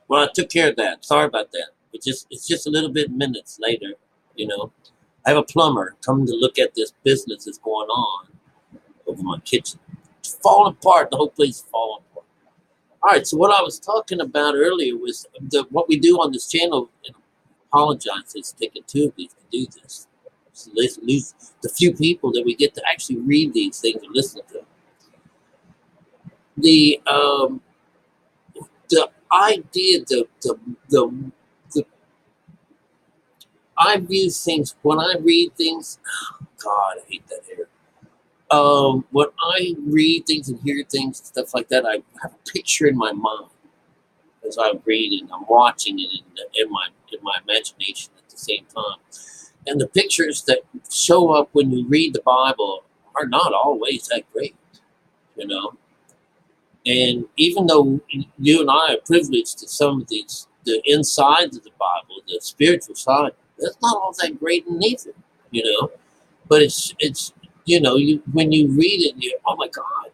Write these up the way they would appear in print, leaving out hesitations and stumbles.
Well, I took care of that. Sorry about that. It's just a little bit minutes later, you know. I have a plumber coming to look at this business that's going on over my kitchen. It's falling apart. The whole place is falling apart. All right. So what I was talking about earlier was what we do on this channel. And apologize. It's taken 2 weeks to do this. So let's lose the few people that we get to actually read these things and listen to them. The idea, the I view things when I read things. Oh God, I hate that hair. When I read things and hear things and stuff like that, I have a picture in my mind as I'm reading. I'm watching it in my imagination at the same time. And the pictures that show up when you read the Bible are not always that great, you know. And even though you and I are privileged to some of the insides of the Bible, the spiritual side, that's not all that great neither, you know. But it's when you read it, you oh my God,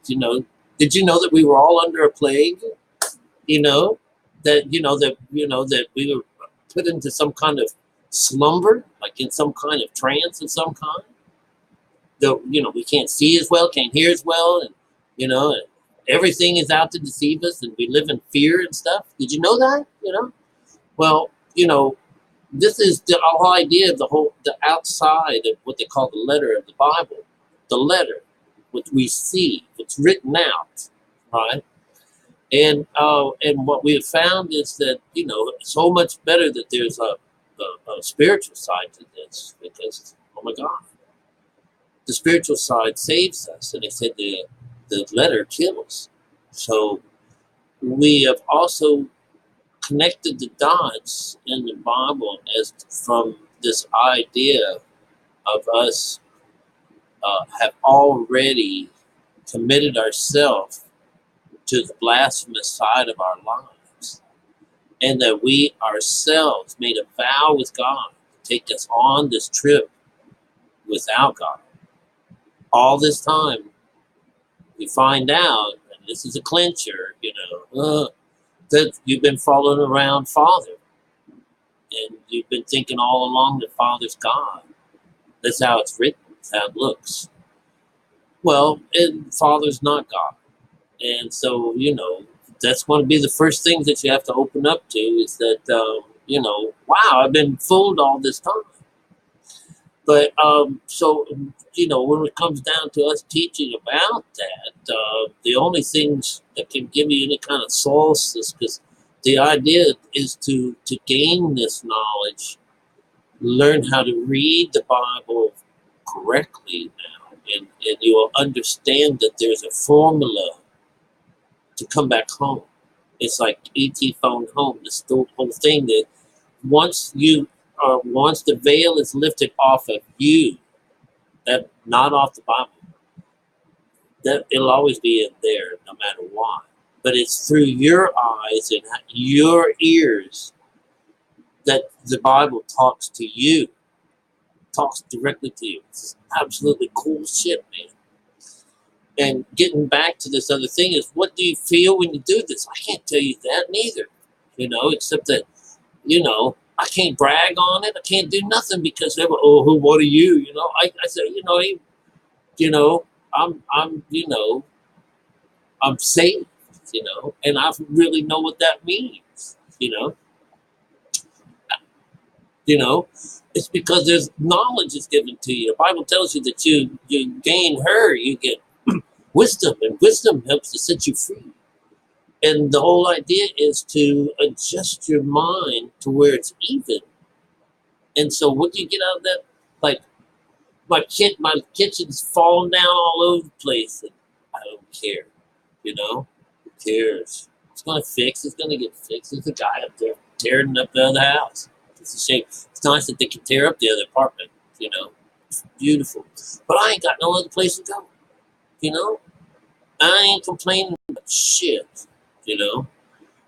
did you know that we were all under a plague? You know that we were put into some kind of slumber, like in some kind of trance of some kind. We can't see as well, can't hear as well, and you know everything is out to deceive us, and we live in fear and stuff. Did you know that? Well, this is the whole idea of the outside of what they call the letter of the Bible, the letter, what we see, what's written out, right? And what we have found is that it's so much better that there's a spiritual side to this, because oh my God, the spiritual side saves us, and they said the letter kills. So we have also connected the dots in the Bible as from this idea of us have already committed ourselves to the blasphemous side of our lives, and that we ourselves made a vow with God to take us on this trip without God. All this time, we find out, and this is a clincher, that you've been following around Father, and you've been thinking all along that Father's God. That's how it's written. That's how it looks. Well, and Father's not God. And so, that's going to be the first thing that you have to open up to is that, wow, I've been fooled all this time. But so, when it comes down to us teaching about that, the only things that can give you any kind of solace is because the idea is to gain this knowledge, learn how to read the Bible correctly now, and you will understand that there's a formula to come back home. It's like E.T. phoned home. This whole thing that once the veil is lifted off of you, that not off the Bible, that it'll always be in there no matter what. But it's through your eyes and your ears that the Bible talks to you, talks directly to you. It's absolutely cool shit, man. And getting back to this other thing is, what do you feel when you do this? I can't tell you that neither, except that, I can't brag on it. I can't do nothing because they're like, oh, what are you? I said, I'm saved, and I really know what that means, It's because there's knowledge is given to you. The Bible tells you that you gain her, you get wisdom, and wisdom helps to set you free. And the whole idea is to adjust your mind to where it's even. And so what do you get out of that? Like, my kitchen's falling down all over the place, and I don't care, Who cares? It's going to fix. It's going to get fixed. There's a guy up there tearing up the other house. It's a shame. It's nice that they can tear up the other apartment, It's beautiful. But I ain't got no other place to go, I ain't complaining about shit,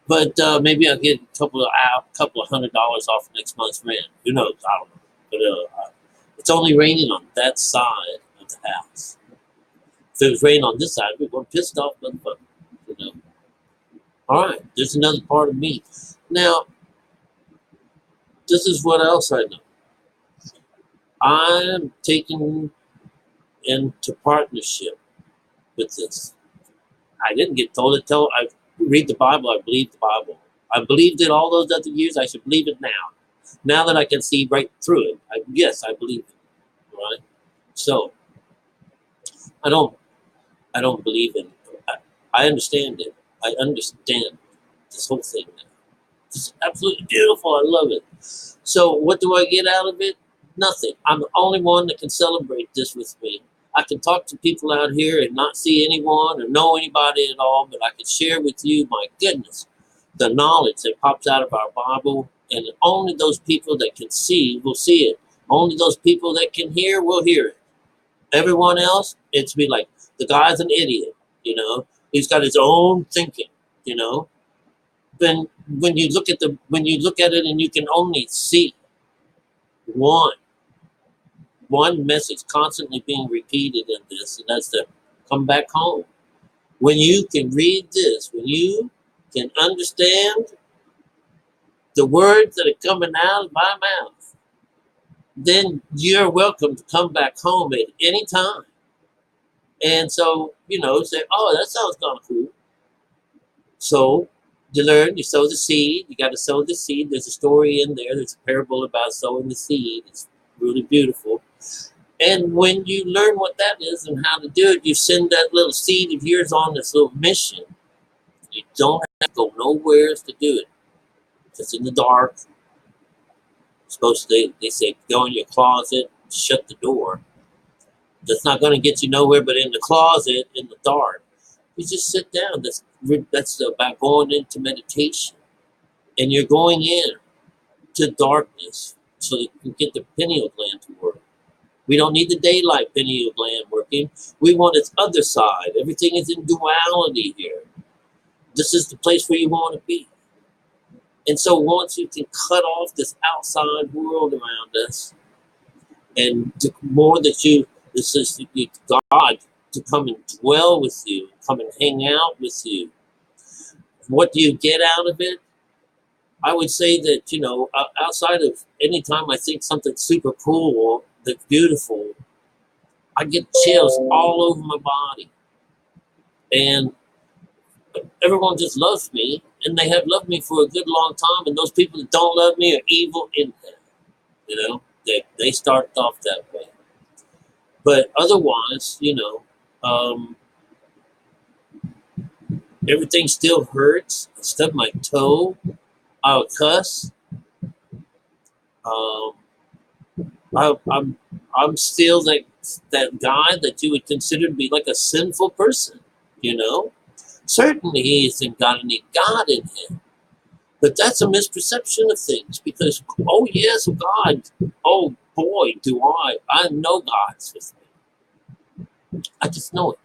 But maybe I'll get a couple of $100 off next month's rent. Who knows? I don't know. But it's only raining on that side of the house. If it was raining on this side, we'd be pissed off, motherfucker. All right, there's another part of me. Now, this is what else I know. I'm taking into partnership with this. I didn't get told it. I read the Bible. I believe the Bible. I believed it all those other years. I should believe it now. Now that I can see right through it, yes, I believe it. Right? So I don't believe in. I understand it. I understand this whole thing now. It's absolutely beautiful. I love it. So what do I get out of it? Nothing. I'm the only one that can celebrate this with me. I can talk to people out here and not see anyone or know anybody at all, but I can share with you, my goodness, the knowledge that pops out of our Bible, and only those people that can see will see it. Only those people that can hear will hear it. Everyone else, it's be like, the guy's an idiot, you know. He's got his own thinking, you know. Then when you look at it and you can only see one message constantly being repeated in this, and that's to come back home. When you can read this, when you can understand the words that are coming out of my mouth, then you're welcome to come back home at any time. And so, say, oh, that sounds kind of cool. So you learn, you sow the seed, you got to sow the seed. There's a story in there, there's a parable about sowing the seed. It's really beautiful. And when you learn what that is and how to do it, you send that little seed of yours on this little mission. You don't have to go nowhere to do it. It's in the dark. Supposed to, they say, go in your closet, shut the door. That's not going to get you nowhere, but in the closet, in the dark, you just sit down. That's about going into meditation. And you're going in to darkness so that you can get the pineal gland to work. We don't need the daylight pineal gland working. We want its other side. Everything is in duality here. This is the place where you want to be. And so once you can cut off this outside world around us, and the more that this is God to come and dwell with you, come and hang out with you. What do you get out of it? I would say that, outside of any time I think something super cool that's beautiful, I get chills all over my body. And everyone just loves me, and they have loved me for a good long time, and those people that don't love me are evil in them. They start off that way. But otherwise, everything still hurts. I stubbed my toe. I'll cuss. I'm still that guy that you would consider to be like a sinful person, Certainly he hasn't got any God in him. But that's a misperception of things because, oh yes, God, oh boy, do I know God's with me. I just know it.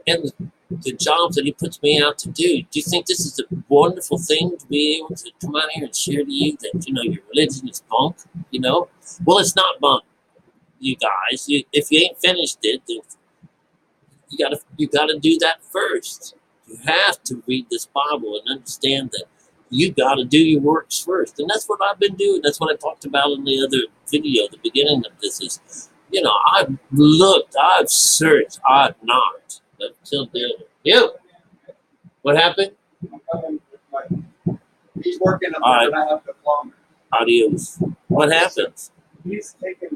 And the jobs that he puts me out to do you think this is a wonderful thing to be able to come out here and share to you that, your religion is bunk, Well, it's not bunk, you guys. If you ain't finished it, then you gotta do that first. You have to read this Bible and understand that you gotta do your works first. And that's what I've been doing. That's what I talked about in the other video, the beginning of this is, I've looked, I've searched, I've knocked. Until there. Yeah. What happened? He's working up there, and I have to plumb. Adios. What happens? He's taking